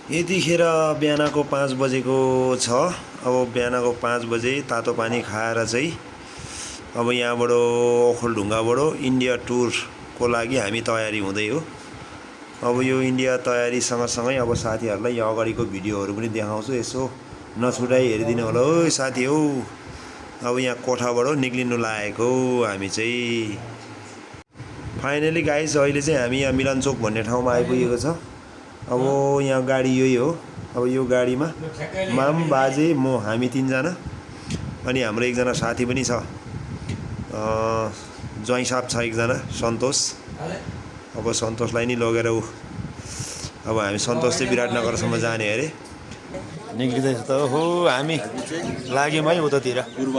यतिखेर बिहानको 5 बजेको छ। अब बिहानको 5 बजे तातो पानी खाएर चाहिँ अब यहाँबाट ओखलढुङ्गाबाट इन्डिया टुरको लागि हामी तयारी हुँदै हो। अब यो इन्डिया तयारी सँगसँगै अब साथीहरूलाई यो अगाडिको भिडियोहरू पनि देखाउँछु, यसो नछुटाइ हेरिदिनु होला। ओ साथी हो, अब यहाँ कोठाबाट निक्लिनु लागेको हामी चाहिँ फाइनली गाइस। अहिले चाहिँ हामी यहाँ मिलनचोक भन्ने ठाउँमा आइपुगेको छ। अब यहाँ गाडी यही हो। अब यो गाडीमा माम बाजे म हामी तीनजना अनि हाम्रो एकजना साथी पनि छ, ज्वाइँ साहब छ एकजना सन्तोष। अब सन्तोषलाई नि लगेर अब हामी सन्तोष चाहिँ विराटनगरसम्म जाने अरे। निक्लिँदैछ त हो, हामी लाग्यौँ है उतातिर पूर्व।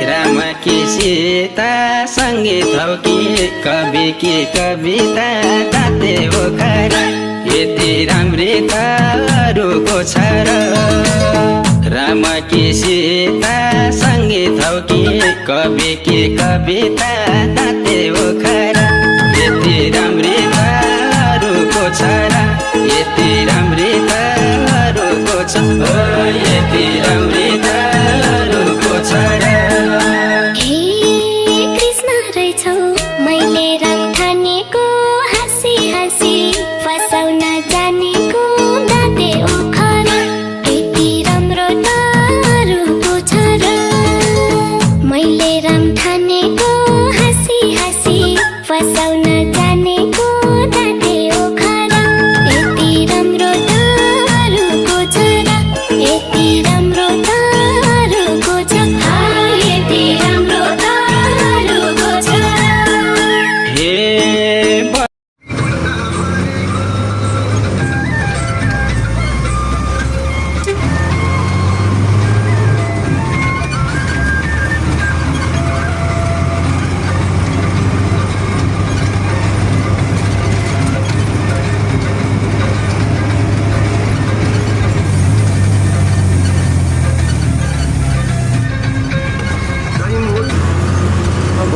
राम की सीता संगीत हो कि कवि की कविता गाते हो खरा, यति राम्री तारुको छ र। राम की सीता संगीत हो कि कवि की कविता गाते हो खरा, यति राम्री तारुको छ र, यति राम्री तारुको छ, यति राम्री तारुको छ र।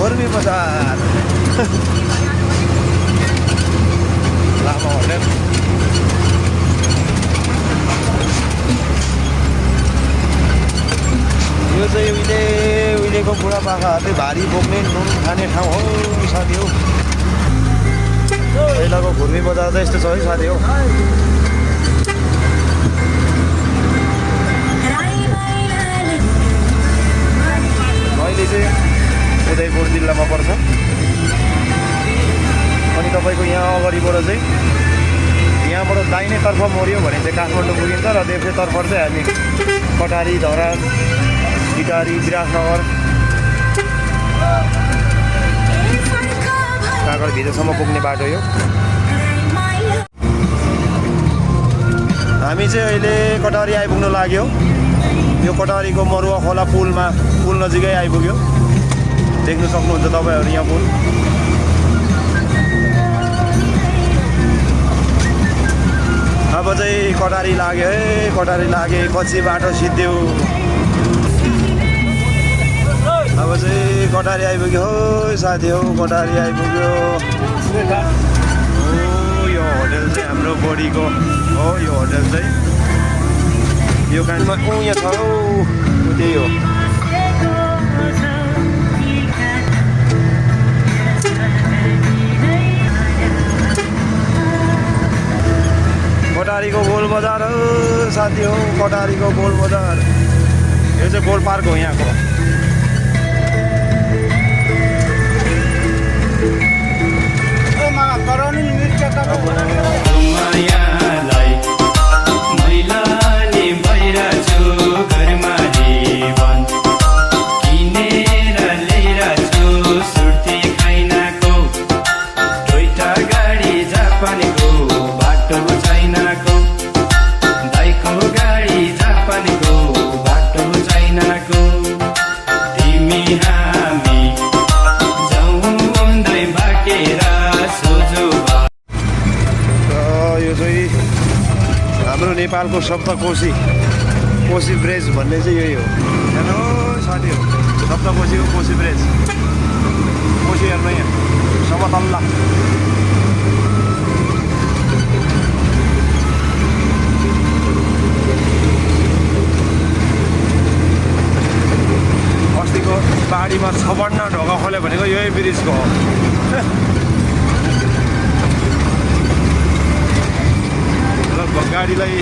घोर्मी बजार लामा होटेल। यो चाहिँ उहिलेको बुढापाकाहरूले भारी बोक्ने नुन खाने ठाउँ हो साथी हो। पहिलाको घुर्मी बजार चाहिँ यस्तो छ है साथी हो। अहिले चाहिँ उदयपुर जिल्लामा पर्छ। अनि तपाईँको यहाँ अगाडिबाट चाहिँ यहाँबाट दाहिनेतर्फ मोड्यो भने चाहिँ काठमाडौँ पुगिन्छ र देब्रेतर्फ चाहिँ हामी कटारी, धरान, टिटारी, विराटनगर, काँगड भित्रसम्म पुग्ने बाटो यो। हामी चाहिँ अहिले कटारी आइपुग्नु लाग्यो। यो कटारीको मरुवा खोला पुल नजिकै आइपुग्यो। देख्न सक्नुहुन्छ तपाईँहरू यहाँ पुल। अब चाहिँ कटारी लाग्यो है, कटारी लागे कच्ची बाटो सिद्धियो। अब चाहिँ कटारी आइपुग्यो हो साथी हो, कटारी आइपुग्यो। हो यो होटेल चाहिँ हाम्रो बडीको हो। यो होटेल चाहिँ यो कानमा यहाँ छ हौ, त्यही हो। कटारीको गोल बजार हो साथी हो, कटारीको गोल बजार। यो चाहिँ गोल पार्क हो यहाँको। बाटो नेपालको सप्तकोशी कोशी ब्रिज भन्ने चाहिँ यही हो। हेलो साथीहरू, सप्तकोशीको कोशी ब्रिज, कोशी हेर्नु यहाँ समतल्ला। अस्तिको पहाडीमा 56 ढोका खोल्यो भनेको यही ब्रिजको हो। लगभग गाडीलाई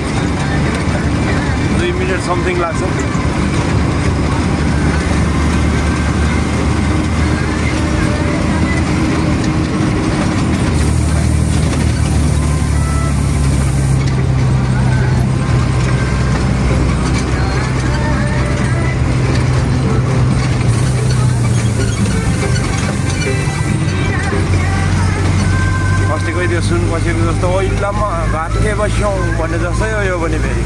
2 मिनट समथिङ लाग्छ। अस्तिकै त्यो सुनकोसीको जस्तो ओइलामा घाटके बस्यौँ भन्ने जस्तै हो यो पनि फेरि।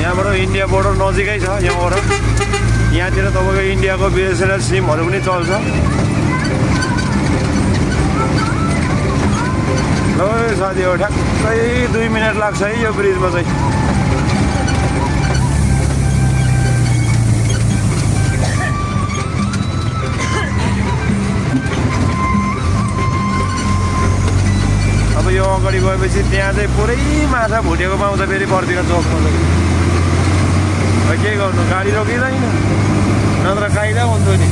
यहाँबाट इन्डिया बोर्डर नजिकै छ यहाँबाट। यहाँतिर तपाईँको इन्डियाको बिएसएनएल सिमहरू पनि चल्छ। ल साथीहरू, ठ्याक्कै 2 मिनट लाग्छ है यो ब्रिजमा चाहिँ। अब यो अगाडि गएपछि त्यहाँ चाहिँ पुरै माछा भुटेको पाउँछ फेरि पर्तिर चोकमा चाहिँ। के गर्नु, गाडी रोकिँदैन, नत्र काइदा हुन्थ्यो नि।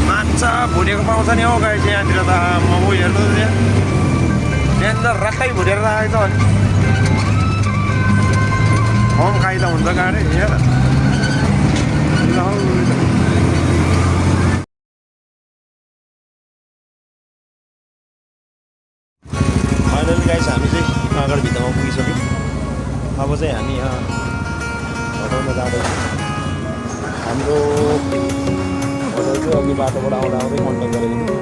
माछा भुटेको पाउँछ नि हौ गाई चाहिँ यहाँतिर त। म हेर्नु त्यहाँ त रक्कै भुटेर राखेको छ अनि हम काइदा हुन्छ गाडी हेर। फाइनली गाइस हामी चाहिँ काँगड भित्तामा पुगिसक्यौँ। अब चाहिँ हामी यहाँ होटलमा जाँदैछौँ। हाम्रो होटल चाहिँ अघि बाटोबाट आउँदा आउँदै कन्ट्याक्ट गरेको थियो।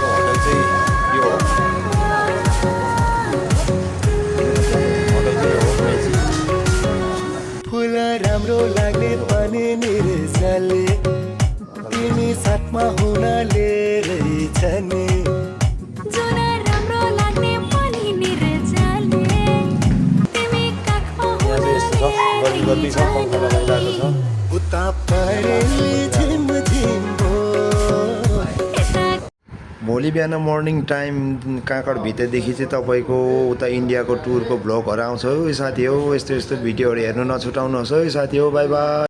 होटल चाहिँ यो हो। होटल चाहिँ हो मेची। फुल राम्रो लाग्ने पनि निर्जले तिमी साथमा हुनाले रहेछ नि। जुन राम्रो लाग्ने पनि निर्जले तिमी काखमा यहाँ चाहिँ यस्तो छ, गर्मी छ, पङ्खा लगाइरहेको छ। उता परेली झिम झिम हो। भोलि बिहान मर्निङ टाइम काँकड भित्रदेखि चाहिँ तपाईँको उता इन्डियाको टुरको भ्लगहरू आउँछ है साथी हो। यस्तो यस्तो भिडियोहरू हेर्नु नछुटाउनुहोस् है साथी हो। By by.